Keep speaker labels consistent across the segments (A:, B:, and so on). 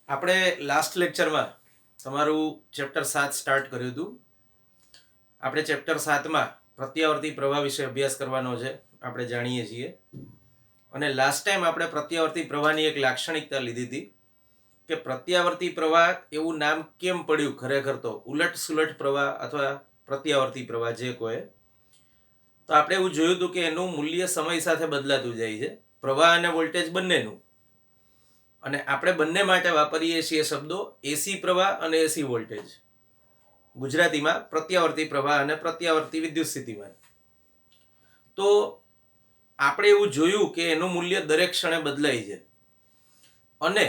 A: આપણે લાસ્ટ લેક્ચરમાં તમારું ચેપ્ટર 7 સ્ટાર્ટ કર્યું હતું. આપણે ચેપ્ટર 7માં પ્રત્યાવર્તી પ્રવાહ વિશે અભ્યાસ કરવાનો છે, આપણે જાણીએ છીએ. અને લાસ્ટ ટાઈમ આપણે પ્રત્યાવર્તી પ્રવાહની એક લાક્ષણિકતા લીધી હતી કે પ્રત્યાવર્તી પ્રવાહ એવું નામ કેમ પડ્યું, ખરેખર તો ઉલટ સુલટ પ્રવાહ અથવા પ્રત્યાવર્તી પ્રવાહ જે કોઈ. તો આપણે એવું જોયું હતું કે એનું મૂલ્ય સમય સાથે બદલાતું જાય છે, પ્રવાહ અને વોલ્ટેજ બંનેનું. અને આપણે બંને માટે વાપરીએ છીએ શબ્દો એસી પ્રવાહ અને એસી વોલ્ટેજ, ગુજરાતીમાં પ્રત્યાવર્તી પ્રવાહ અને પ્રત્યાવર્તી વિદ્યુત સ્થિતિમાન. તો આપણે એવું જોયું કે એનું મૂલ્ય દરેક ક્ષણે બદલાય છે અને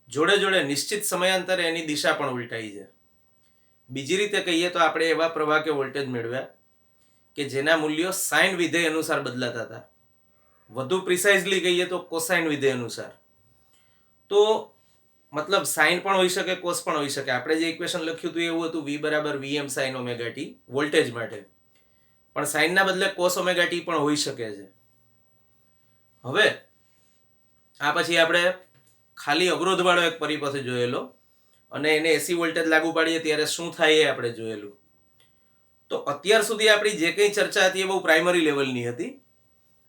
A: જોડે જોડે નિશ્ચિત સમયાંતરે એની દિશા પણ ઉલટાઈ છે. બીજી રીતે કહીએ તો આપણે એવા પ્રવાહ કે વોલ્ટેજ મેળવ્યા કે જેના મૂલ્યો સાઇન વિધેય અનુસાર બદલાતા હતા. વધુ પ્રિસાઇઝલી કહીએ તો કોસાઇન વિધેય અનુસાર. તો મતલબ સાઇન પણ હોઈ શકે, કોસ પણ હોઈ શકે. આપણે જે ઇક્વેશન લખ્યું હતું એવું હતું, v બરાબર vm sin omega T voltage માટે, પણ સાઇનના બદલે કોસ ઓમેગા ટી પણ હોઈ શકે છે. હવે આ પછી આપણે ખાલી અવરોધવાળો એક પરિપથ જોયેલો અને એને એસી વોલ્ટેજ લાગુ પાડીએ ત્યારે શું થાય એ આપણે જોયેલું. તો અત્યાર સુધી આપણી જે કંઈ ચર્ચા હતી એ બહુ પ્રાઇમરી લેવલની હતી.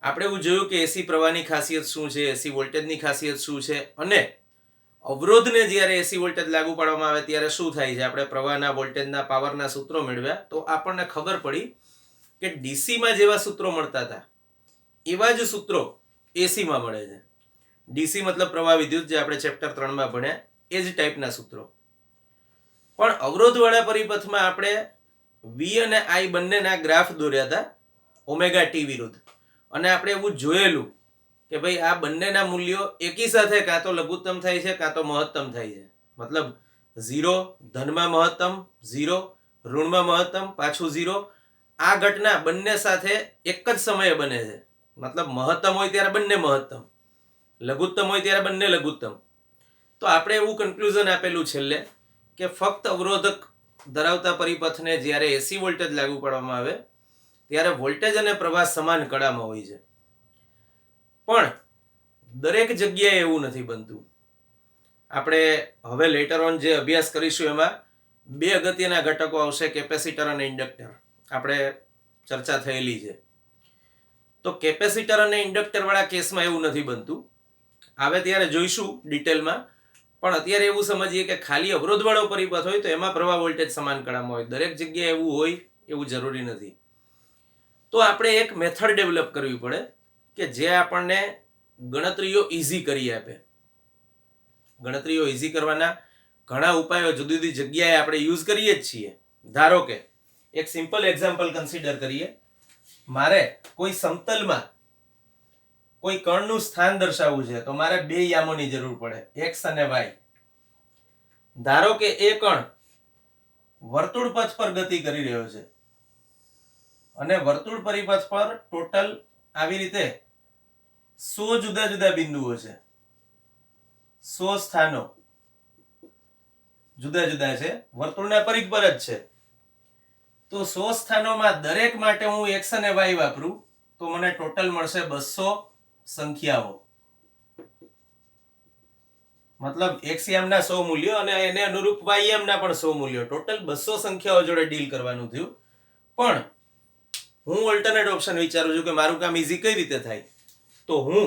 A: આપણે એવું જોયું કે એસી પ્રવાહની ખાસિયત શું છે, એસી વોલ્ટેજની ખાસિયત શું છે, અને અવરોધને જ્યારે એસી વોલ્ટેજ લાગુ પાડવામાં આવે ત્યારે શું થાય છે. આપણે પ્રવાહના, વોલ્ટેજના, પાવરના સૂત્રો મેળવ્યા તો આપણને ખબર પડી કે ડીસીમાં જેવા સૂત્રો મળતા હતા એવા જ સૂત્રો એસીમાં મળે છે. ડીસી મતલબ પ્રવાહ વિદ્યુત, જે આપણે ચેપ્ટર 3માં ભણ્યા એ જ ટાઈપના સૂત્રો. પણ અવરોધવાળા પરિપથમાં આપણે વી અને આઈ બંનેના ગ્રાફ દોર્યા હતા ઓમેગા ટી વિરુદ્ધ, અને આપણે એવું જોયેલું કે ભાઈ આ બંનેના મૂલ્યો એકી સાથે કાં તો લઘુત્તમ થાય છે કાં તો મહત્તમ થાય છે. મતલબ 0 ધનમાં મહત્તમ, 0 ઋણમાં મહત્તમ, પાછું 0. આ ઘટના બંને સાથે એક જ સમયે બને છે. મતલબ મહત્તમ હોય ત્યારે બંને મહત્તમ, લઘુત્તમ હોય ત્યારે બંને લઘુત્તમ. તો આપણે એવું કન્ક્લુઝન આપેલું છેલ્લે કે ફક્ત અવરોધક ધરાવતા પરિપથને જ્યારે એસી વોલ્ટેજ લાગુ પાડવામાં આવે ત્યારે વોલ્ટેજ અને પ્રવાહ સમાન કળામાં હોય છે. પણ દરેક જગ્યાએ એવું નથી બનતું. આપણે હવે લેટર ઓન જે અભ્યાસ કરીશું એમાં બે અગત્યના ઘટકો આવશે, કેપેસિટર અને ઇન્ડક્ટર. આપણે ચર્ચા થયેલી છે. તો કેપેસિટર અને ઇન્ડક્ટર વાળા કેસમાં એવું નથી બનતું, આવે ત્યારે જોઈશું ડિટેલમાં. પણ અત્યારે એવું સમજીએ કે ખાલી અવરોધવાળો પરિપથ હોય તો એમાં પ્રવાહ વોલ્ટેજ સમાન કળામાં હોય. દરેક જગ્યાએ એવું હોય એવું જરૂરી નથી. તો આપણે એક મેથડ ડેવલપ કરવી પડે કે જે આપણને ગણતરીઓ ઇઝી કરી આપે. ગણતરીઓ ઇઝી કરવાના ઘણા ઉપાયો જુદી જુદી જગ્યાએ આપણે યુઝ કરીએ જ છીએ. ધારો કે એક સિમ્પલ એક્ઝામ્પલ કન્સિડર કરીએ. મારે કોઈ સમતલમાં કોઈ કણનું સ્થાન દર્શાવવું છે તો મારે બે યામોની જરૂર પડે, એક્સ અને વાય. ધારો કે એ કણ વર્તુળ પથ પર ગતિ કરી રહ્યો છે અને વર્તુળ પરિપથ પર ટોટલ આવી રીતે 100 જુદા જુદા બિંદુઓ છે, 100 સ્થાનો જુદા જુદા છે, વર્તુળના પરિઘ પર જ છે. તો 100 સ્થાનોમાં દરેક માટે હું એક્સ અને વાય વાપરું તો મને ટોટલ મળશે 200 સંખ્યાઓ. મતલબ એક્સ યામના 100 મૂલ્યો અને એને અનુરૂપ વાય યામના પણ 100 મૂલ્યો, ટોટલ 200 સંખ્યાઓ જોડે ડીલ કરવાનું થયું. પણ હું ઓલ્ટરનેટ ઓપ્શન વિચારું છું કે મારું કામ ઈઝી કઈ રીતે થાય. તો હું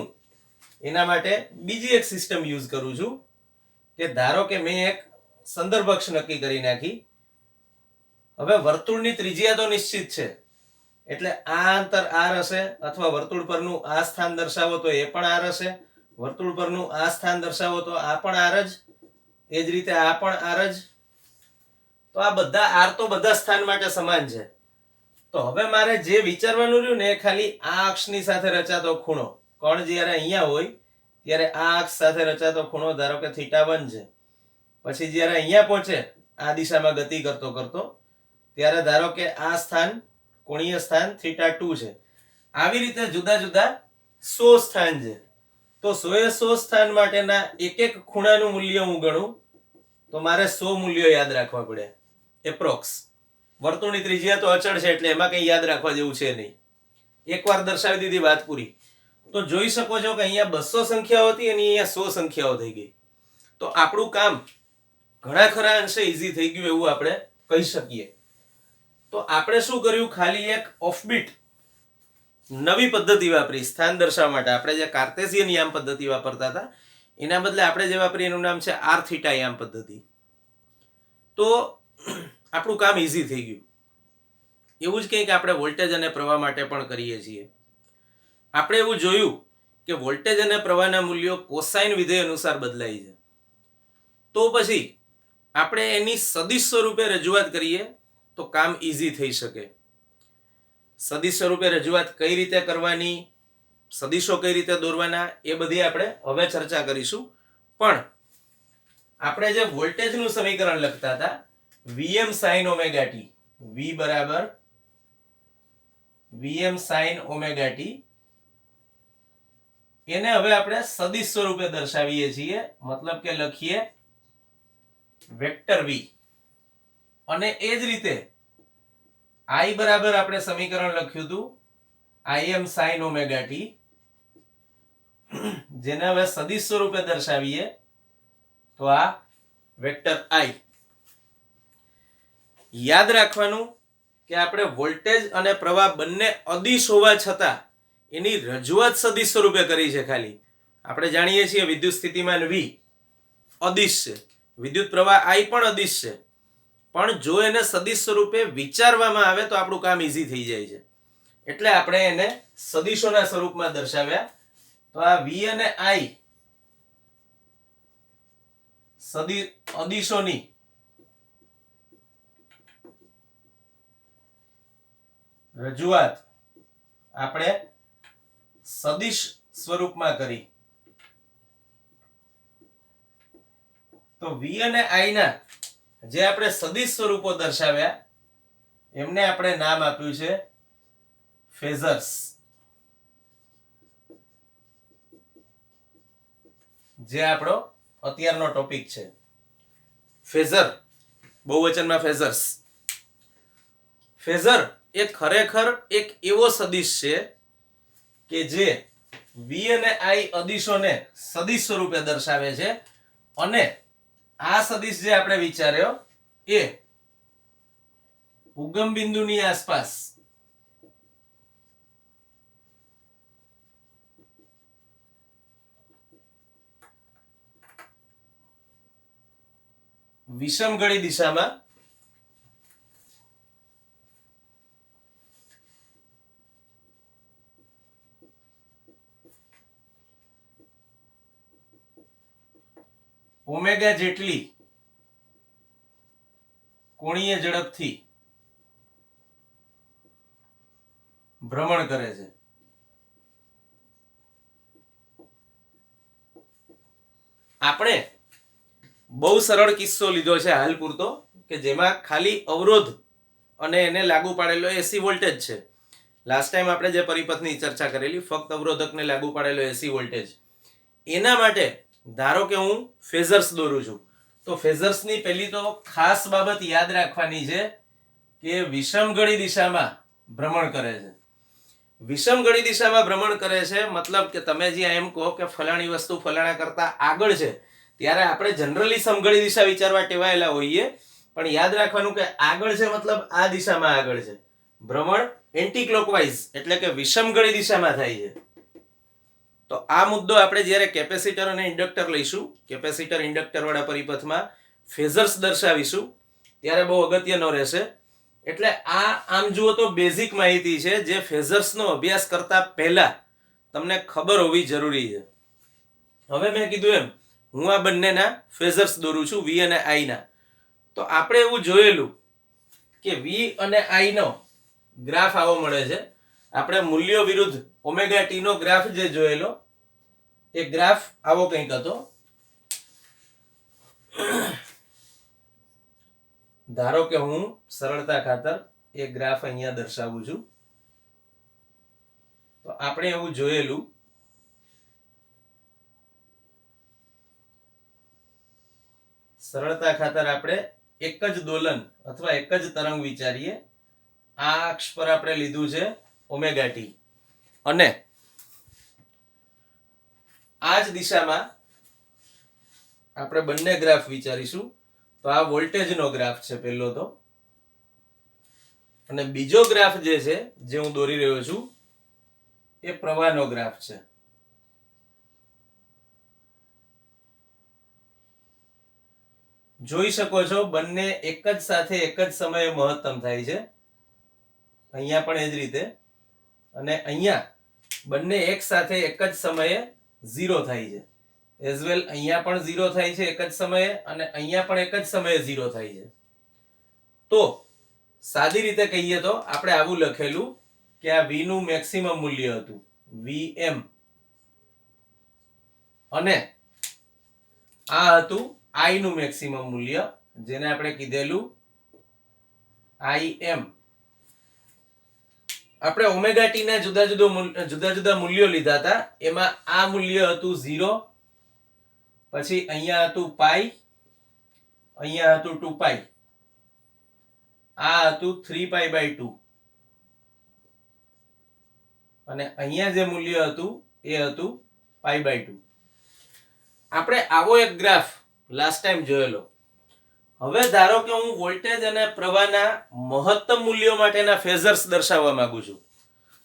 A: એના માટે બીજી એક સિસ્ટમ યુઝ કરું છું કે ધારો કે મેં એક સંદર્ભ અક્ષ નક્કી કરી નાખી. હવે વર્તુળની ત્રિજ્યા તો નિશ્ચિત છે, એટલે આ અંતર r હશે, અથવા વર્તુળ પરનું આ સ્થાન દર્શાવો તો એ પણ r હશે, વર્તુળ પરનું આ સ્થાન દર્શાવો તો આ પણ r જ, એ જ રીતે આ પણ r જ. તો આ બધા r તો બધા સ્થાન માટે સમાન છે. તો હવે મારે જે વિચારવાનું રહ્યું ને એ ખાલી આ અક્ષની સાથે રચાતો ખૂણો. કણ જ્યારે અહીંયા હોય ત્યારે આ અક્ષ સાથે રચાતો ખૂણો ધારો કે θ1 છે. પછી જ્યારે અહીંયા પહોંચે આ દિશામાં ગતિ કરતો કરતો ત્યારે ધારો કે આ સ્થાન, કોણીય સ્થાન θ2 છે. આવી રીતે જુદા જુદા 100 સ્થાન છે. તો 100 સ્થાન માટેના એક એક ખૂણાનું મૂલ્ય હું ગણું તો મારે 100 મૂલ્યો યાદ રાખવા પડે એપ્રોક્સ. વર્તુળની ત્રિજ્યા તો અચળ છે એટલે એમાં કંઈ યાદ રાખવા જેવું છે નહીં. એકવાર દર્શાવી દીધી, વાત પૂરી. તો જોઈ શકો છો કે અહીંયા 200 સંખ્યાઓ હતી અને અહીંયા 100 સંખ્યાઓ થઈ ગઈ. તો તો આપણું કામ ઘણા ખરા અંશે ઈઝી થઈ ગયું એવું આપણે કહી શકીએ. તો આપણે શું કર્યું, ખાલી એક ઓફબીટ નવી પદ્ધતિ વાપરી સ્થાન દર્શાવવા માટે. આપણે જે કાર્ટેશિયન યામ પદ્ધતિ વાપરતા હતા એના બદલે આપણે જે વાપરી એનું નામ છે આર થીટા યામ પદ્ધતિ. તો આપણું કામ ઈઝી થઈ ગયું. એવું જ કંઈક આપણે વોલ્ટેજ અને પ્રવાહ માટે પણ કરીએ છીએ. આપણે એવું જોયું કે વોલ્ટેજ અને પ્રવાહના મૂલ્યો કોસાઇન વિધેય અનુસાર બદલાય છે. તો પછી આપણે એની સદિશ સ્વરૂપે રજૂઆત કરીએ તો કામ ઈઝી થઈ શકે. સદિશ સ્વરૂપે રજૂઆત કઈ રીતે કરવાની, સદિશો કઈ રીતે દોરવાના, એ બધી આપણે હવે ચર્ચા કરીશું. પણ આપણે જે વોલ્ટેજનું સમીકરણ લખતા હતા Vm sin omega t, V બરાબર Vm sin ઓમેગા t, એને હવે આપણે સદિશ સ્વરૂપે દર્શાવીએ છીએ. મતલબ કે લખીએ વેક્ટર v. અને એ જ રીતે I બરાબર આપણે સમીકરણ લખ્યું હતું Im sin ઓમેગા t, જેને હવે સદિશ સ્વરૂપે દર્શાવીએ તો આ વેક્ટર I. યાદ રાખવાનું કે આપણે વોલ્ટેજ અને પ્રવાહ બંને અદિશ હોવા છતાં એની રજૂઆત સદિશ સ્વરૂપે કરી છે. ખાલી આપણે જાણીએ છીએ વિદ્યુત સ્થિતિમાન V અદિશ છે, વિદ્યુત પ્રવાહ I પણ અદિશ છે. પણ જો એને સદિશ સ્વરૂપે વિચારવામાં આવે તો આપણું કામ ઈઝી થઈ જાય છે. એટલે આપણે એને સદિશોના સ્વરૂપમાં દર્શાવ્યા. તો આ V અને I અદિશોની રજૂઆત આપણે સદિશ સ્વરૂપમાં કરી. તો V અને I ના જે આપણે સદિશ સ્વરૂપો દર્શાવ્યા એમને આપણે નામ આપ્યું છે ફેઝર્સ. જે આપણો અત્યારનો ટોપિક છે. ફેઝર, બહુવચનમાં ફેઝર્સ. ફેઝર એ ખરેખર એક એવો સદિશ છે કે જે V અને I અદિશોને સદિશ સ્વરૂપે દર્શાવે છે. અને આ સદિશ જે આપણે વિચાર્યો એ ઉગમ બિંદુની આસપાસ વિષમગળી દિશામાં ઓમેગા જેટલી કોણીય ઝડપથી ભ્રમણ કરે છે. આપણે બહુ સરળ કિસ્સો લીધો છે હાલ પૂરતો કે જેમાં ખાલી અવરોધ અને એને લાગુ પાડેલો એસી વોલ્ટેજ છે. લાસ્ટ ટાઈમ આપણે જે પરિપથની ચર્ચા કરેલી ફક્ત અવરોધકને લાગુ પાડેલો એસી વોલ્ટેજ, એના માટે ધારો કે હું ફેઝર્સ દોરું છું. તો ફેઝર્સની પહેલી તો ખાસ બાબત યાદ રાખવાની છે કે વિષમગળી દિશામાં ભ્રમણ કરે છે. વિષમગળી દિશામાં ભ્રમણ કરે છે મતલબ કે તમે જે એમ કહો કે ફલાણી વસ્તુ ફલાણા કરતા આગળ છે, ત્યારે આપણે જનરલી સમગળી દિશા વિચારવા ટેવાયેલા હોઈએ. પણ યાદ રાખવાનું કે આગળ છે મતલબ આ દિશામાં આગળ છે. ભ્રમણ એન્ટી ક્લોકવાઇઝ એટલે કે વિષમગળી દિશામાં થાય છે. તો આ મુદ્દો આપણે જ્યારે કેપેસિટર અને ઇન્ડક્ટર લઈશું, કેપેસિટર ઇન્ડક્ટર વાળા પરિપથમાં ફેઝર્સ દર્શાવીશું, ત્યારે બહુ અગત્યનો રહેશે. એટલે આ આમ જુઓ તો બેઝિક માહિતી છે જે ફેઝર્સનો અભ્યાસ કરતા પહેલા તમને ખબર હોવી જરૂરી છે. હવે મેં કીધું એમ હું આ બંનેના ફેઝર્સ દોરું છું, V અને I ના. તો આપણે એવું જોયેલું કે V અને I નો ગ્રાફ આવો મળે છે. આપણે મૂલ્યો વિરુદ્ધ ઓમેગા ટી નો ગ્રાફ જે જોયેલો એ ગ્રાફ આવો કંઈક હતો. ધારો કે હું સરળતા ખાતર એ ગ્રાફ અહીંયા દર્શાવું છું. તો આપણે એવું જોયેલું સરળતા ખાતર આપણે એક જ દોલન અથવા એક જ તરંગ વિચારીએ. આ અક્ષ પર આપણે લીધું છે ઓમેગા ટી અને આ જ દિશામાં આપણે બંને ગ્રાફ વિચારીશું. તો આ વોલ્ટેજનો ગ્રાફ છે પહેલો તો, અને બીજો ગ્રાફ જે છે જે હું દોરી રહ્યો છું એ પ્રવાહનો ગ્રાફ છે. જોઈ શકો છો બંને એક જ સાથે એક જ સમયે મહત્તમ થાય છે. અહીંયા પણ એ જ રીતે, અને અહીંયા બંને એક સાથે એક જ સમયે 0 થાય છે. એઝ વેલ અહીંયા પણ 0 થાય છે એક જ સમયે, અને અહીંયા પણ એક જ સમયે 0 થાય છે. તો સાદી રીતે કહીએ તો આપણે આવું લખેલું કે આ V નું મેક્સિમમ મૂલ્ય હતું Vm, અને આ હતું I નું મેક્સિમમ મૂલ્ય જેને આપણે કીધેલું Im. આપણે ઓમેગા ટી ના જુદા જુદા મૂલ્યો લીધા હતા. એમાં આ મૂલ્ય હતું 0, પછી અહીંયા હતું પાઈ, અહીંયા હતું 2 પાઈ, આ હતું 3 પાઈ બાય 2, અને અહીંયા જે મૂલ્ય હતું એ હતું પાઈ બાય 2. આપણે આવો એક ગ્રાફ લાસ્ટ ટાઈમ જોયેલો. હવે ધારો કે હું વોલ્ટેજ અને પ્રવાહના મહત્તમ મૂલ્યો માટેના ફેઝર્સ દર્શાવવા માંગુ છું.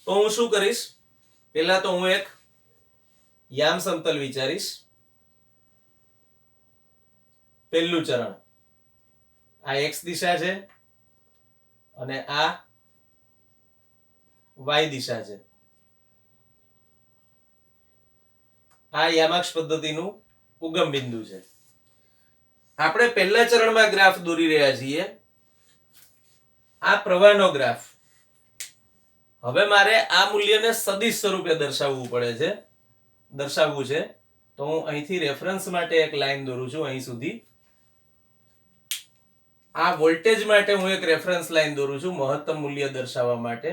A: તો હું શું કરીશ? પહેલા તો હું એક યામ સમતલ વિચારીશ. પહેલું ચરણ, આ x દિશા છે અને આ y દિશા છે. આ યામાક્ષ પદ્ધતિનું ઉગમ બિંદુ છે. આપણે પહેલા ચરણમાં ગ્રાફ દોરી રહ્યા છીએ, આ પ્રવાહનો ગ્રાફ. હવે મારે આ મૂલ્યને સદિશ સ્વરૂપે દર્શાવવું છે. તો હું અહીંથી રેફરન્સ માટે એક લાઈન દોરું છું અહીં સુધી. આ વોલ્ટેજ માટે હું એક રેફરન્સ લાઈન દોરું છું મહત્તમ મૂલ્ય દર્શાવવા માટે,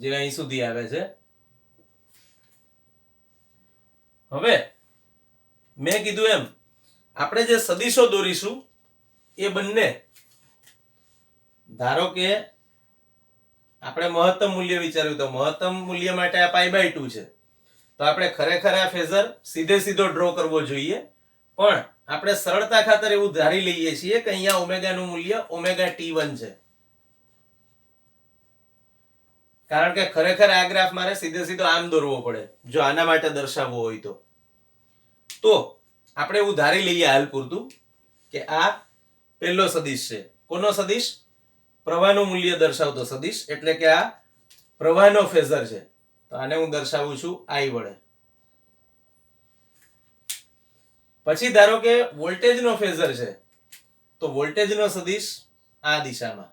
A: જે અહીં સુધી આવે છે. હવે મેં કીધું એમ આપણે જે સદિશો દોરીશું એ બંને, ધારો કે આપણે મહત્તમ મૂલ્ય વિચાર્યું તો મહત્તમ મૂલ્ય માટે આ પાઈ બાય 2 છે. તો આપણે ખરેખર આ ફેઝર સીધો ડ્રો કરવો જોઈએ, પણ આપણે સરળતા ખાતર એવું ધારી લઈએ છીએ કે અહીંયા ઓમેગાનું મૂલ્ય ઓમેગા T1 છે. કારણ કે ખરેખર આ ગ્રાફ મારે સીધો આમ દોરવો પડે જો આના માટે દર્શાવવો હોય તો. તો આપણે એવું ધારી લઈએ હાલ પૂરતું કે આ પહેલો સદિશ છે. કોનો સદિશ? પ્રવાહનું મૂલ્ય દર્શાવતો સદિશ, એટલે કે આ પ્રવાહનો ફેઝર છે. તો આને હું દર્શાવું છું I વડે. પછી ધારો કે વોલ્ટેજનો ફેઝર છે, તો વોલ્ટેજનો સદિશ આ દિશામાં,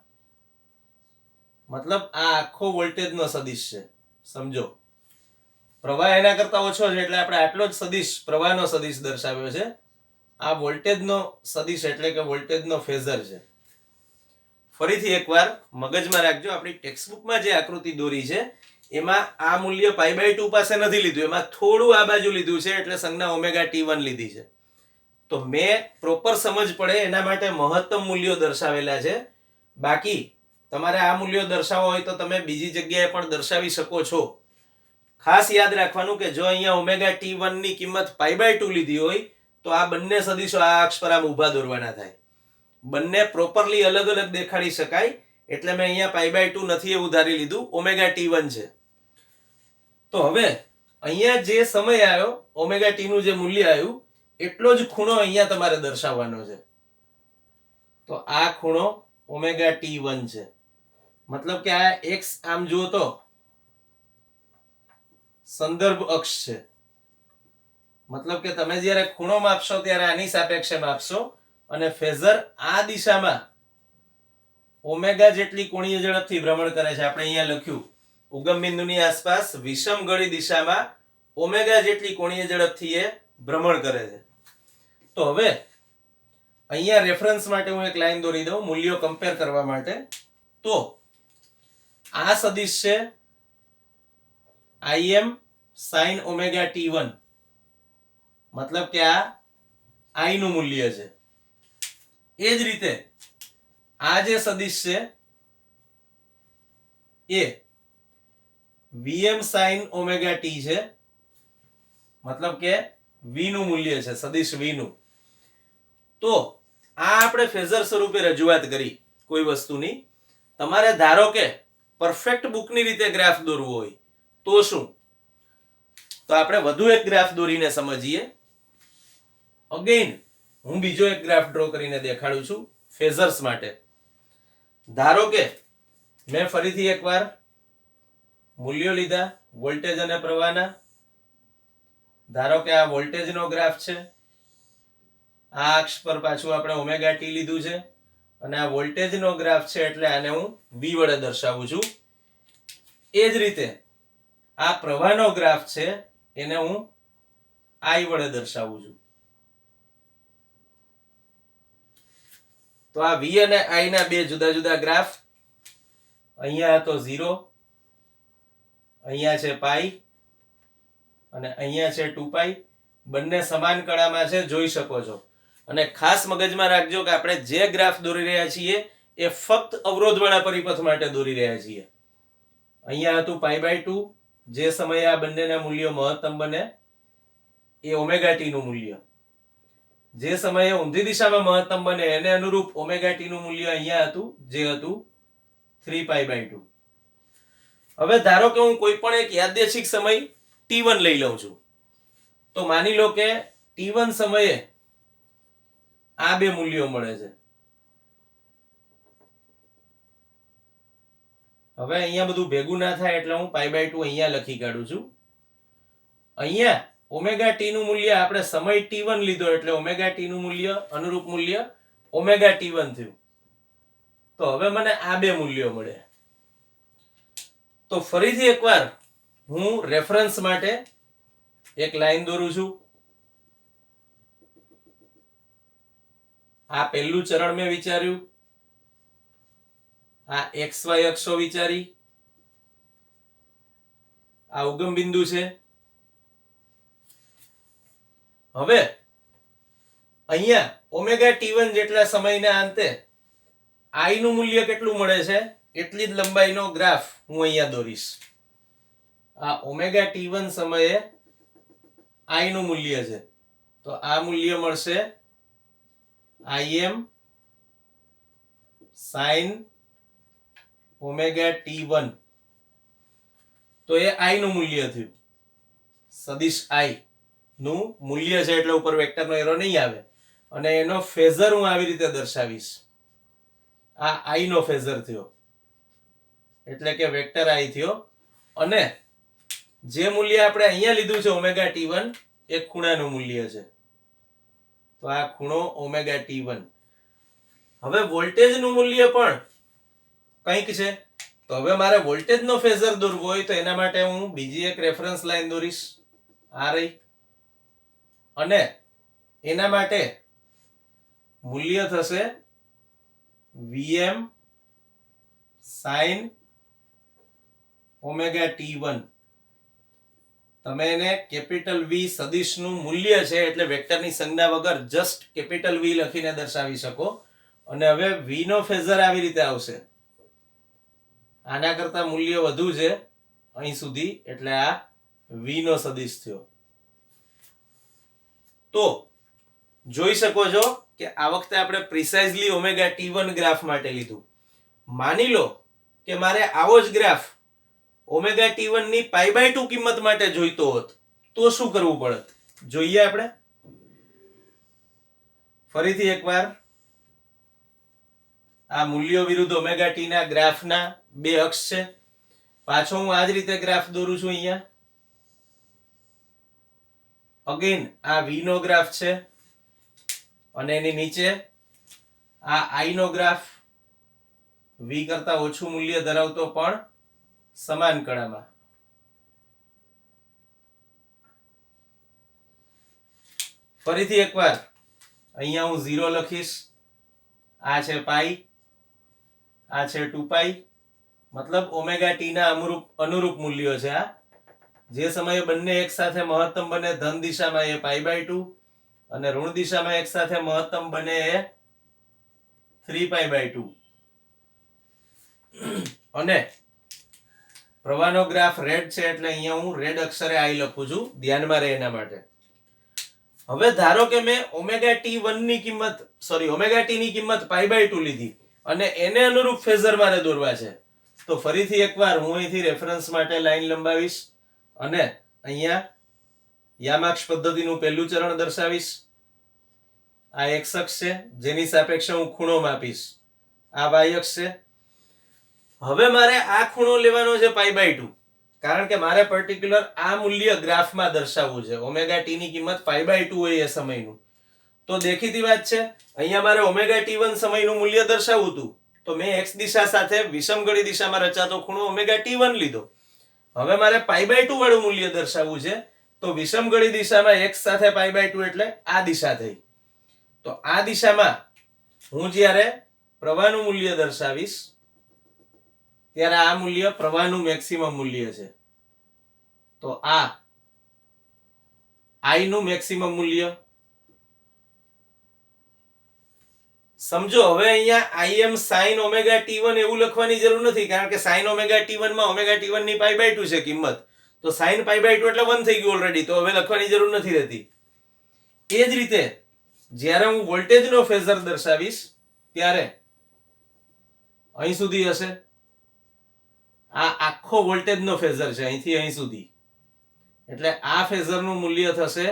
A: મતલબ આ આખો વોલ્ટેજનો સદિશ છે. સમજો પ્રવાહ એના કરતા ઓછો છે એટલે આપણે આટલો જ સદિશ પ્રવાહનો સદિશ દર્શાવ્યો છે. આ વોલ્ટેજનો સદિશ એટલે કે વોલ્ટેજનો ફેઝર છે. ફરીથી એકવાર મગજમાં રાખજો, આપણી ટેક્સ્ટબુકમાં જે આકૃતિ દોરી છે એમાં આ મૂલ્ય પાઈ બાય 2 પાસે નથી લીધું, એમાં થોડું આ બાજુ લીધું છે, એટલે સંજ્ઞા ઓમેગા T1 લીધી છે. તો મેં પ્રોપર સમજ પડે એના માટે મહત્તમ મૂલ્યો દર્શાવેલા છે. બાકી તમારે આ મૂલ્યો દર્શાવવા હોય તો તમે બીજી જગ્યાએ પણ દર્શાવી શકો છો. ખાસ યાદ રાખવાનું કે જો અહીંયા ઓમેગા T1 ની કિંમત પાઈ બાય 2 લીધી હોય તો આ બંને સદિશો આ અક્ષ પર આમ ઊભા દોરવાના થાય. બંને પ્રોપરલી અલગ અલગ દેખાડી શકાય, એટલે મેં અહીંયા પાઈ બાય 2 નથી એવું ધારી લીધું, ઓમેગા T1 છે. તો હવે અહીંયા જે સમય આવ્યો ઓમેગા T નું જે મૂલ્ય આવ્યું એટલો જ ખૂણો અહીંયા તમારે દર્શાવવાનો છે. તો આ ખૂણો ઓમેગા T1 છે. મતલબ કે આ x આમ જુઓ તો સંદર્ભ અક્ષ છે. મતલબ કે તમે જ્યારે ખૂણો માપશો ત્યારે આની સાપેક્ષે માપશો, અને ફેઝર આ દિશામાં ઓમેગા જેટલી કોણીય ઝડપથી ભ્રમણ કરે છે. આપણે અહીંયા લખ્યું ઉગમ બિંદુની આસપાસ વિષમ ઘડી દિશામાં ઓમેગા જેટલી કોણીય ઝડપથી એ ભ્રમણ કરે છે. તો હવે અહીંયા રેફરન્સ માટે હું એક લાઈન દોરી દઉં મૂલ્યો કમ્પેર કરવા માટે. તો આ સદિશ છે Im sin ઓમેગા T1, મતલબ કે આ I નું મૂલ્ય છે. એ જ રીતે આ જે સદિશ છે એ Vm sin ઓમેગા T છે, મતલબ કે V નું મૂલ્ય છે, સદિશ V નું. તો આ આપણે ફેઝર સ્વરૂપે રજૂઆત કરી કોઈ વસ્તુની. તમારે ધારો કે પરફેક્ટ બુકની રીતે ગ્રાફ દોરવો હોય તો શું? તો આપણે વધુ એક ગ્રાફ દોરીને સમજીએ. અગેન હું બીજો એક ગ્રાફ ડ્રો કરીને દેખાડું છું ફેઝર્સ માટે. ધારો કે મેં ફરીથી એકવાર મૂલ્યો લીધા વોલ્ટેજ અને પ્રવાહના. ધારો કે આ વોલ્ટેજનો ગ્રાફ છે. આ અક્ષ પર પાછું આપણે ઓમેગા ટી લીધું છે અને આ વોલ્ટેજનો ગ્રાફ છે એટલે આને હું V વડે દર્શાવું છું. એ જ રીતે આ પ્રવાહનો ગ્રાફ છે એને હું I વડે દર્શાવું છું. તો આ V અને I ના બે જુદા જુદા ગ્રાફ. અહીંયા હતો 0, અહીંયા છે પાઈ અને અહીંયા છે 2π. બંને સમાન કળામાં છે, જોઈ શકો છો. અને ખાસ મગજમાં રાખજો કે આપણે જે ગ્રાફ દોરી રહ્યા છીએ એ ફક્ત અવરોધવાળા પરિપથ માટે દોરી રહ્યા છીએ. અહીંયા હતું π/2. જે સમયે આ બંનેના મૂલ્યો મહત્તમ બને એ ઓમેગા ટી નું મૂલ્ય. જે સમયે ઊંધી દિશામાં મહત્તમ બને એને અનુરૂપ ઓમેગા ટી નું મૂલ્ય અહીંયા હતું જે હતું 3π/2. હવે ધારો કે હું કોઈ પણ એક યાદચ્છિક સમય t1 લઈ લઉં છું. તો માની લો કે t1 સમયે આ બે મૂલ્યો મળે છે. હવે અહીંયા બધું ભેગું ના થાય એટલે હું π/2 અહીંયા લખી કાઢું છું. અહીંયા ઓમેગા ટી નું મૂલ્ય આપણે સમય t1 લીધો એટલે ઓમેગા ટી નું મૂલ્ય અનુરૂપ મૂલ્ય ઓમેગા t1 થયું. તો હવે મને આ બે મૂલ્યો મળે. તો ફરીથી એકવાર હું રેફરન્સ માટે એક લાઈન દોરું છું. આ પહેલું ચરણ મેં વિચાર્યું. આ XY અક્ષો વિચારી. આ ઉગમ બિંદુ છે. હવે અહીંયા ઓમેગા t1 જેટલા સમયના અંતે I નું મૂલ્ય કેટલું મળે છે એટલી જ લંબાઈનો ગ્રાફ હું અહીંયા દોરીશ. આ ઓમેગા t1 સમયે I નું મૂલ્ય છે તો આ મૂલ્ય મળશે Im sin ઓમેગા t1. તો એ I નું મૂલ્ય થયું. સદિશ I નું મૂલ્ય છે એટલે ઉપર વેક્ટરનો એરો નહીં આવે અને એનો ફેઝર હું આવી રીતે દર્શાવીશ. આ I નો ફેઝર થયો એટલે કે વેક્ટર I થયો. અને જે મૂલ્ય આપણે અહીંયા લીધું છે ઓમેગા t1 એ ખૂણાનું મૂલ્ય છે. તો આ ખૂણો ઓમેગા t1. હવે વોલ્ટેજનું મૂલ્ય પણ કંઈક છે. તો હવે મારે વોલ્ટેજનો ફેઝર દોરવો હોય તો એના માટે હું બીજી એક રેફરન્સ લાઈન દોરીશ. આ રહી. અને એના માટે મૂલ્ય થશે Vm sin ઓમેગા t1. તમે એને કેપિટલ V સદિશનું મૂલ્ય છે એટલે વેક્ટરની સંજ્ઞા વગર જસ્ટ કેપિટલ V લખીને દર્શાવી શકો. અને હવે V નો ફેઝર આવી રીતે આવશે. આના કરતા મૂલ્ય વધુ છે અહીં સુધી એટલે આ V નો સદિશ થયો. તો જોઈ શકો છો કે આ વખતે આપણે પ્રિસાઇઝલી ઓમેગા t1 ગ્રાફ માટે લીધું. માની લો કે મારે આવો જ ગ્રાફ ઓમેગા t1 ની π/2 કિંમત માટે જોઈતો હોત તો શું કરવું પડત જોઈએ આપણે. ફરીથી એકવાર આ મૂલ્યો વિરુદ્ધ ઓમેગા ટી ના ગ્રાફના બે અક્ષ છે. પાછો હું આ જ રીતે ગ્રાફ દોરું છું. અહીંયા અગેન આ V નો ગ્રાફ છે અને એની નીચે આ I નો ગ્રાફ. V કરતા ઓછું મૂલ્ય ધરાવતો પણ સમાન કળામાં. ફરીથી એકવાર અહીંયા હું 0 લખીશ. આ છે પાઈ, આ છે 2π. મતલબ ઓમેગા ટી ના અનુરૂપ મૂલ્યો છે આ. જે સમયે બંને એક સાથે મહત્તમ બને ધન દિશામાં એ π/2 અને ઋણ દિશામાં એક સાથે મહત્તમ બને એ 3π/2. અને પ્રવાહનો ગ્રાફ રેડ છે એટલે અહીંયા હું રેડ અક્ષરે I લખું છું ધ્યાનમાં રહે એના માટે. હવે ધારો કે મેં ઓમેગા T1 ની કિંમત ઓમેગા T ની કિંમત π/2 લીધી અને એને અનુરૂપ ફેઝર મારે દોરવા છે. તો ફરીથી એકવાર હું અહીંથી રેફરન્સ માટે લાઈન લંબાવીશ અને અહીંયા યામાક્ષ પદ્ધતિનું પહેલું ચરણ દર્શાવીશ. આ x અક્ષ છે જેની સાપેક્ષે હું ખૂણો માપીશ. આ y અક્ષ છે. હવે મારે આ ખૂણો લેવાનો છે π/2, કારણ કે મારે પર્ટિક્યુલર આ મૂલ્ય ગ્રાફમાં દર્શાવવું છે. ઓમેગા T ની કિંમત π/2 હોય એ સમયનું. તો દેખીતી વાત છે અહીંયા મારે ઓમેગા T1 સમયનું મૂલ્ય દર્શાવવું હતું, તો મેં x દિશા સાથે વિષમગળી દિશામાં રચાતો ખૂણો ઓમેગા T1 લીધો. હવે મારે π/2 વાળું મૂલ્ય દર્શાવવું છે, તો વિષમગળી દિશામાં x સાથે π/2 એટલે આ દિશા થઈ. તો આ દિશામાં હું જ્યારે પ્રવાહનું મૂલ્ય દર્શાવીશ ત્યારે આ મૂલ્ય પ્રવાહનું મેક્સિમમ મૂલ્ય છે. તો આ I નું મેક્સિમમ મૂલ્ય સમજો. હવે અહીંયા Im sin ઓમેગા T1 એવું લખવાની જરૂર નથી, કારણ કે sin ઓમેગા T1 માં ઓમેગા T1 ની π/2 છે કિંમત. તો sin π/2 એટલે 1 થઈ ગયું ઓલરેડી, તો હવે લખવાની જરૂર નથી રહેતી. એ જ રીતે જ્યારે હું વોલ્ટેજનો ફેઝર દર્શાવીશ ત્યારે અહીં સુધી હશે. આ આખો વોલ્ટેજનો ફેઝર છે અહીંથી અહીં સુધી, એટલે આ ફેઝરનું મૂલ્ય થશે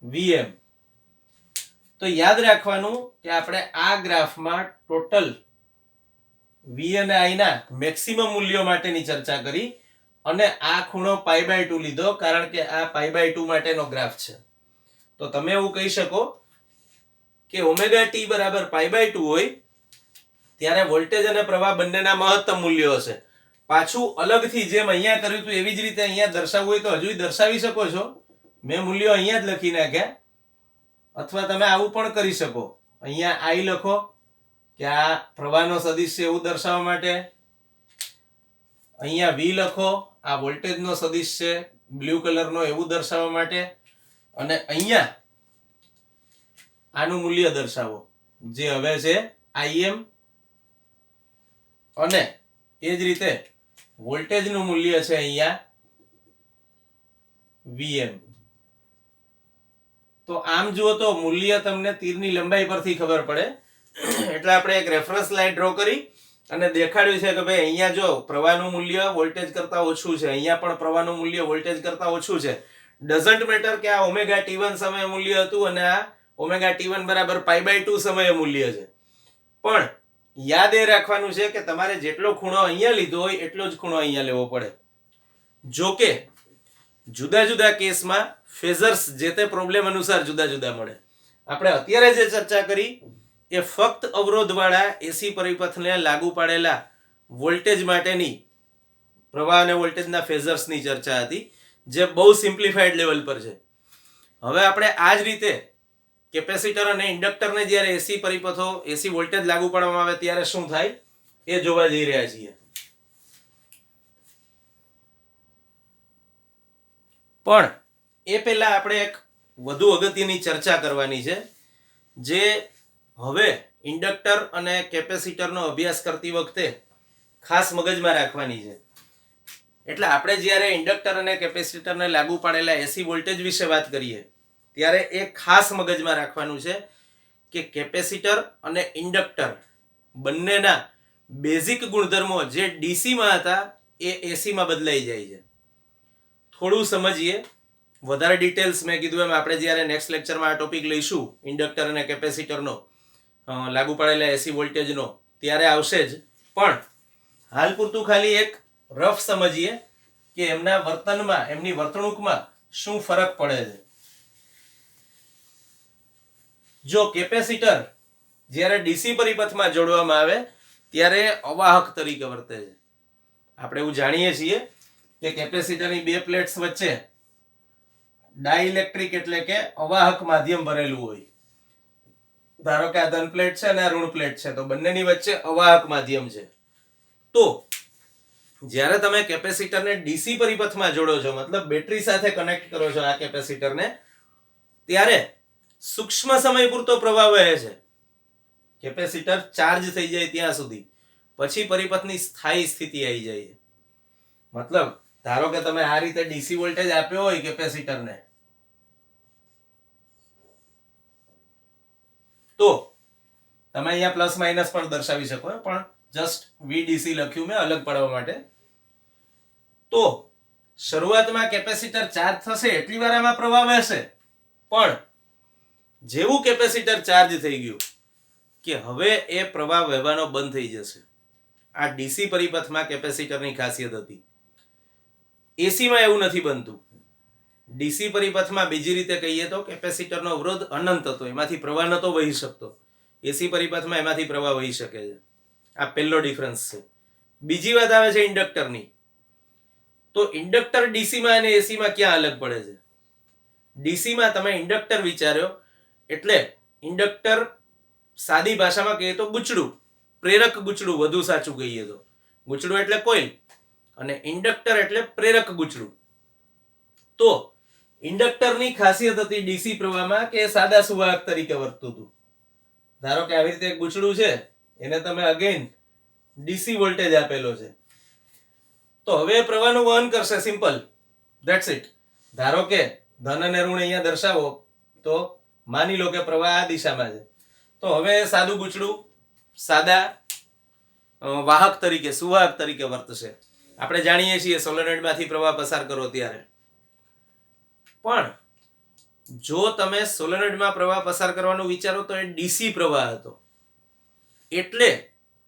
A: Vm. તો યાદ રાખવાનું કે આપણે આ ગ્રાફમાં ટોટલ V અને I ના મેક્સિમમ મૂલ્યો માટેની ચર્ચા કરી અને આ ખૂણો π/2 લીધો, કારણ કે આ π/2 માટેનો ગ્રાફ છે. તો તમે એવું કહી શકો કે ઓમેગા T બરાબર π/2 હોય ત્યારે વોલ્ટેજ અને પ્રવાહ બંનેના મહત્તમ મૂલ્યો હશે. પાછું અલગથી જેમ અહીંયા કર્યું હતું એવી જ રીતે અહીંયા દર્શાવવું હોય તો હજુ દર્શાવી શકો છો. મેં મૂલ્યો અહીંયા જ લખી નાખ્યા, અથવા તમે આવું પણ કરી શકો. અહીંયા I લખો કે આ પ્રવાહનો સદિશ છે એવું દર્શાવવા માટે. અહીંયા V લખો, આ વોલ્ટેજનો સદિશ છે બ્લુ કલરનો એવું દર્શાવવા માટે. અને અહીંયા આનું મૂલ્ય દર્શાવો જે હવે છે Im, અને એ જ રીતે વોલ્ટેજનું મૂલ્ય છે અહીંયા Vm. તો આમ જુઓ તો મૂલ્ય તમને તીરની લંબાઈ પરથી ખબર પડે. એટલે આપણે એક રેફરન્સ લાઈન ડ્રો કરી અને દેખાડ્યું છે કે ભાઈ અહીંયા જો પ્રવાહનું મૂલ્ય વોલ્ટેજ કરતા ઓછું છે, અહીંયા પણ પ્રવાહનું મૂલ્ય વોલ્ટેજ કરતા ઓછું છે. ડઝન્ટ મેટર કે આ ઓમેગા T1 સમયે મૂલ્ય હતું અને આ ઓમેગા T1 બરાબર π/2 સમયે મૂલ્ય છે. પણ યાદ એ રાખવાનું છે કે તમારે જેટલો ખૂણો અહીંયા લીધો હોય એટલો જ ખૂણો અહીંયા લેવો પડે. જો કે જુદા જુદા કેસમાં ફેઝર્સ જે તે પ્રોબ્લેમ અનુસાર જુદા જુદા મળે. આપણે અત્યારે જે ચર્ચા કરી એ ફક્ત અવરોધવાળા એસી પરિપથને લાગુ પાડેલા વોલ્ટેજ માટેની પ્રવાહ અને વોલ્ટેજના ફેઝર્સની ચર્ચા હતી, જે બહુ સિમ્પ્લિફાઈડ લેવલ પર છે. હવે આપણે આ જ રીતે કેપેસિટર અને ઇન્ડક્ટરને જ્યારે એસી પરિપથો એસી વોલ્ટેજ લાગુ પાડવામાં આવે ત્યારે શું થાય એ જોવા જઈ રહ્યા છીએ. પણ એ પહેલા આપણે એક વધુ અગત્યની ચર્ચા કરવાની છે, જે હવે ઇન્ડક્ટર અને કેપેસિટરનો અભ્યાસ કરતી વખતે ખાસ મગજમાં રાખવાની છે. એટલે આપણે જ્યારે ઇન્ડક્ટર અને કેપેસિટરને લાગુ પાડેલા એસી વોલ્ટેજ વિશે વાત કરીએ ત્યારે એ ખાસ મગજમાં રાખવાનું છે કે કેપેસિટર અને ઇન્ડક્ટર બંનેના બેઝિક ગુણધર્મો જે ડીસીમાં હતા એ એસીમાં બદલાઈ જાય છે. થોડું સમજીએ. વધારે ડિટેલ્સ મેં કીધું એમ આપણે જ્યારે નેક્સ્ટ લેક્ચરમાં આ ટોપિક લઈશું ઇન્ડક્ટર અને કેપેસિટરનો લાગુ પાડેલા એસી વોલ્ટેજનો ત્યારે આવશે જ. પણ હાલ પૂરતું ખાલી એક રફ સમજીએ કે એમના વર્તનમાં એમની વર્તણૂકમાં શું ફરક પડે છે. જો કેપેસિટર જ્યારે ડીસી પરિપથમાં જોડવામાં આવે ત્યારે અવાહક તરીકે વર્તે છે. આપણે એવું જાણીએ છીએ કે કેપેસિટરની બે પ્લેટ્સ વચ્ચે ડાઇલેક્ટ્રિક એટલે કે અવાહક માધ્યમ ભરેલું હોય. ધારો કે આ ધન પ્લેટ છે અને આ ઋણ પ્લેટ છે, તો બંનેની વચ્ચે અવાહક માધ્યમ છે. તો જ્યારે તમે કેપેસિટરને ડીસી પરિપથમાં જોડો છો, મતલબ બેટરી સાથે કનેક્ટ કરો છો આ કેપેસિટરને, ત્યારે સૂક્ષ્મ સમય પૂરતો પ્રવાહ વહે છે. કેપેસિટર ચાર્જ થઈ જાય ત્યાં સુધી, પછી પરિપથની સ્થાયી સ્થિતિ આવી જાય છે. મતલબ ધારો કે તમે આ રીતે ડીસી વોલ્ટેજ આપ્યો હોય કેપેસિટરને, તો તમે અહીંયા પ્લસ માઇનસ પણ દર્શાવી શકો, પણ જસ્ટ VDC લખ્યું મેં અલગ પાડવા માટે. તો શરૂઆતમાં કેપેસિટર ચાર્જ થશે એટલી વાર આમાં પ્રવાહ વહેશે, પણ જેવું કેપેસિટર ચાર્જ થઈ ગયું કે હવે એ પ્રવાહ વહેવાનો બંધ થઈ જશે. આ ડીસી પરિપથમાં કેપેસિટરની ખાસિયત હતી. એસીમાં એવું નથી બનતું. ડીસી પરિપથમાં બીજી રીતે કહીએ તો કેપેસિટરનો અવરોધ અનંત હતો, એમાંથી પ્રવાહ નતો વહી શકતો. એસી પરિપથમાં એમાંથી પ્રવાહ વહી શકે છે. આ પહેલો ડિફરન્સ છે. બીજી વાત આવે છે ઇન્ડક્ટરની. તો ઇન્ડક્ટર ડીસીમાં અને એસીમાં ક્યાં અલગ પડે છે? ડીસીમાં તમે ઇન્ડક્ટર વિચાર્યો એટલે ઇન્ડક્ટર સાદી ભાષામાં કહીએ તો ગુચડું, પ્રેરક ગુચડું વધુ સાચું કહીએ તો. ગુચડું એટલે કોઇલ અને ઇન્ડક્ટર એટલે પ્રેરક ગુચડું. તો ઇન્ડક્ટરની ખાસિયત હતી ડીસી પ્રવાહમાં કે સાદા સુવાહક તરીકે વર્તતું હતું. ધારો કે આવી રીતે એક ગુચડું છે, એને તમે અગેન ડીસી વોલ્ટેજ આપેલો છે, તો હવે પ્રવાહનું વહન કરશે. Simple, that's it. ધારો કે ધન અને ઋણ અહીંયા દર્શાવો તો માની લો કે પ્રવાહ આ દિશામાં છે, તો હવે સાદું ગુચડું સાદા વાહક તરીકે, સુવાહક તરીકે વર્તશે. આપણે જાણીએ છીએ સોલેનોઇડમાંથી પ્રવાહ પસાર કરો ત્યારે. પણ જો તમે સોલેનોઇડમાં પ્રવાહ પસાર કરવાનું વિચારો તો એ ડીસી પ્રવાહ હતો, એટલે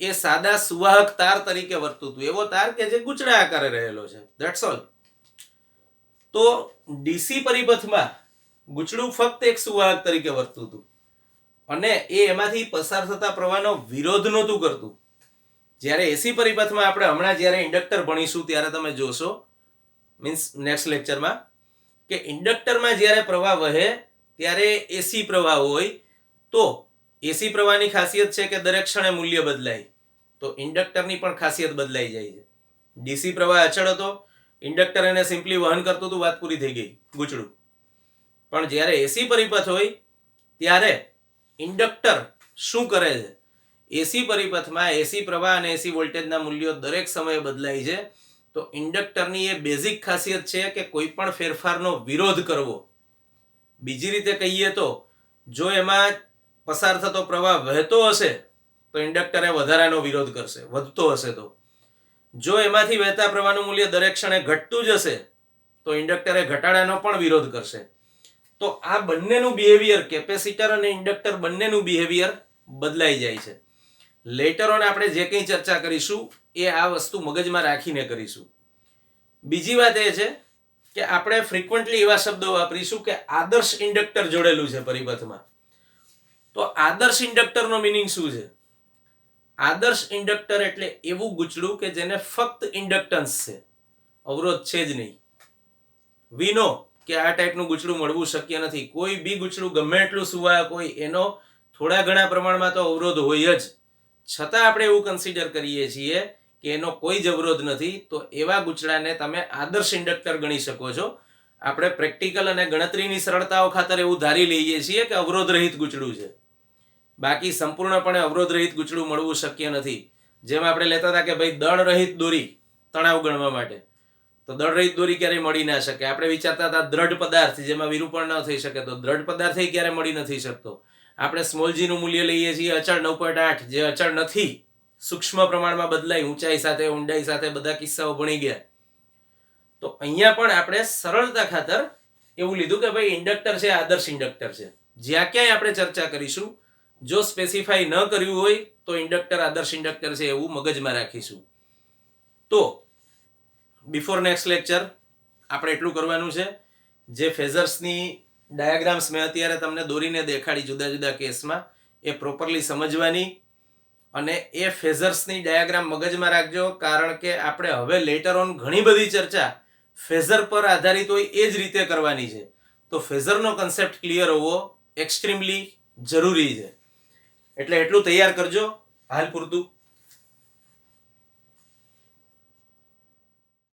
A: એ સાદા સુવાહક તાર તરીકે વર્તતું હતું. એવો તાર કે જે ગુચડા આકારે રહેલો છે. That's all. તો ડીસી પરિપથમાં ગુચડું ફક્ત એક સુવાહક તરીકે વર્તતું હતું અને એ એમાંથી પસાર થતા પ્રવાહનો વિરોધ નહોતું કરતું. જ્યારે એસી પરિપથમાં આપણે હમણાં જ્યારે ઇન્ડક્ટર ભણીશું ત્યારે તમે જોશો, મીન્સ નેક્સ્ટ લેક્ચરમાં, કે ઇન્ડક્ટરમાં જ્યારે પ્રવાહ વહે ત્યારે એસી પ્રવાહ હોય. તો એસી પ્રવાહની ખાસિયત છે કે દરેક ક્ષણે મૂલ્ય બદલાય. તો ઇન્ડક્ટરની પણ ખાસિયત બદલાઈ જાય છે. ડીસી પ્રવાહ અચળ હતો, ઇન્ડક્ટર એને સિમ્પલી વહન કરતું હતું, વાત પૂરી થઈ ગઈ, ગુચડું. પણ જ્યારે એસી પરિપથ હોય ત્યારે ઇન્ડક્ટર શું કરે છે? એસી પરિપથમાં એસી પ્રવાહ અને એસી વોલ્ટેજના મૂલ્યો દરેક સમયે બદલાય છે. તો ઇન્ડક્ટરની એ બેઝિક ખાસિયત છે કે કોઈ પણ ફેરફારનો વિરોધ કરવો. બીજી રીતે કહીએ તો જો એમાં પસાર થતો પ્રવાહ વહેતો હશે તો ઇન્ડક્ટરે વધારાનો વિરોધ કરશે, વધતો હશે તો. જો એમાંથી વહેતા પ્રવાહનું મૂલ્ય દરેક ક્ષણે ઘટતું જ હશે તો ઇન્ડક્ટરે ઘટાડાનો પણ વિરોધ કરશે. તો આ બંનેનું બિહેવિયર, કેપેસિટર અને ઇન્ડક્ટર બંનેનું બિહેવિયર બદલાઈ જાય છે. લેટર ઓન આપણે જે કંઈ ચર્ચા કરીશું એ આ વસ્તુ મગજમાં રાખીને કરીશું. બીજી વાત એ છે કે આપણે ફ્રિકવન્ટલી એવા શબ્દો વાપરીશું કે આદર્શ ઇન્ડક્ટર જોડેલું છે પરિપથમાં. તો આદર્શ ઇન્ડક્ટરનો મિનિંગ શું છે? આદર્શ ઇન્ડક્ટર એટલે એવું ગુચડું કે જેને ફક્ત ઇન્ડક્ટન્સ છે, અવરોધ છે જ નહીં. વી નો કે આ ટાઈપનું ગુચડું મળવું શક્ય નથી. કોઈ બી ગુચડું ગમે એટલું સુવાહક હોય એનો થોડા ઘણા પ્રમાણમાં તો અવરોધ હોય જ, છતાં આપણે એવું કન્સિડર કરીએ છીએ કે એનો કોઈ જ અવરોધ નથી. તો એવા ગુચડાને તમે આદર્શ ઇન્ડક્ટર ગણી શકો છો. આપણે પ્રેક્ટિકલ અને ગણતરીની સરળતાઓ ખાતર એવું ધારી લઈએ છીએ કે અવરોધ રહિત ગુચડું છે. બાકી સંપૂર્ણપણે અવરોધ રહિત ગુચડું મળવું શક્ય નથી. જેમ આપણે લેતા હતા કે ભાઈ દળ રહિત દોરી તણાવ ગણવા માટે, તો દળ રહિત દોરી ક્યારેય મળી ના શકે. આપણે વિચારતા હતા દ્રઢ પદાર્થ જેમાં વિરૂપણ ન થઈ શકે, તો દ્રઢ પદાર્થ ક્યારે મળી નથી શકતો. આપણે સ્મોલ જી નું મૂલ્ય લઈએ છીએ અચળ 9.8, જે અચળ નથી, સૂક્ષ્મ પ્રમાણમાં બદલાય, ઊંચાઈ સાથે ઊંડાઈ સાથે બધા કિસ્સાઓ ભણી ગયા. તો અહીંયા પણ આપણે સરળતા ખાતર એવું લીધું કે ભાઈ ઇન્ડક્ટર છે, આદર્શ ઇન્ડક્ટર છે. જ્યાં ક્યાંય આપણે ચર્ચા કરીશું, જો સ્પેસિફાઈ ન કર્યું હોય તો ઇન્ડક્ટર આદર્શ ઇન્ડક્ટર છે એવું મગજમાં રાખીશું. તો બિફોર નેક્સ્ટ લેક્ચર આપણે એટલું કરવાનું છે, જે ફેઝર્સની ડાયાગ્રામ્સ મેં અત્યારે તમને દોરીને દેખાડી જુદા જુદા કેસમાં, એ પ્રોપરલી સમજવાની અને એ ફેઝર્સની ડાયાગ્રામ મગજમાં રાખજો. કારણ કે આપણે હવે લેટર ઓન ઘણી બધી ચર્ચા ફેઝર પર આધારિત હોય એ જ રીતે કરવાની છે. તો ફેઝરનો કન્સેપ્ટ ક્લિયર હોવો એક્સ્ટ્રીમલી જરૂરી છે. એટલે એટલું તૈયાર કરજો હાલ પૂરતું.